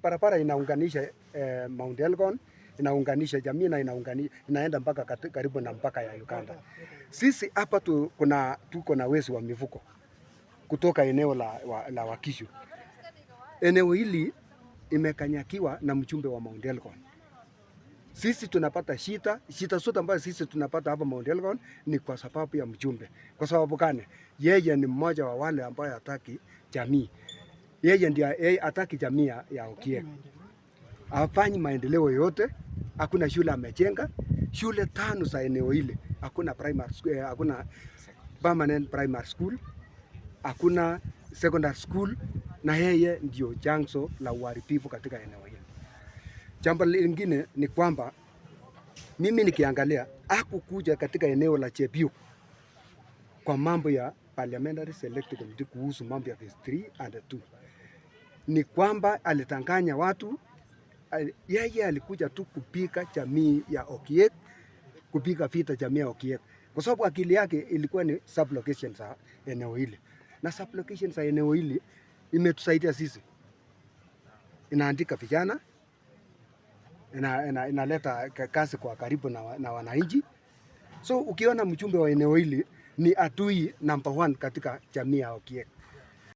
Barabara inaunganisha Mount Elgon, inaunganisha jamii na inaenda mpaka karibu na mpaka ya Uganda. Sisi hapa tuko na wezi wa mifugo kutoka eneo la Wakishu. Eneo hili imekanyakiwa na mjumbe wa Mount Elgon. Sisi tunapata shida zote ambazo sisi tunapata hapa Mount Elgon ni kwa sababu ya mjumbe. Kwa sababu gani? Yeye ni mmoja wa wale ambao hataki jamii. Yeye ndiye hataki jamii ya Okiek. Hafanyi maendeleo yote, hakuna shule amejenga, shule 5 za eneo hili, hakuna primary school, hakuna permanent primary school, hakuna secondary school, na yeye ndio chanzo la uharibifu katika eneo hili. Jambo lingine ni kwamba mimi nikiangalia hakukuja katika eneo la Chebiu kwa mambo ya Parliamentary Select Committee kuhusu mambo ya phase 3 and 2. Ni kwamba alitanganya watu, yeye alikuja tu kupiga jamii ya Okiek, kupiga vita jamii ya Okiek, kwa sababu akili yake ilikuwa ni sublocation za eneo hili, na sublocation za eneo hili imetusaidia sisi, inaandika vijana, inaleta kazi kwa karibu na wananchi. So ukiona mjumbe wa eneo hili ni adui number 1 katika jamii ya Okiek.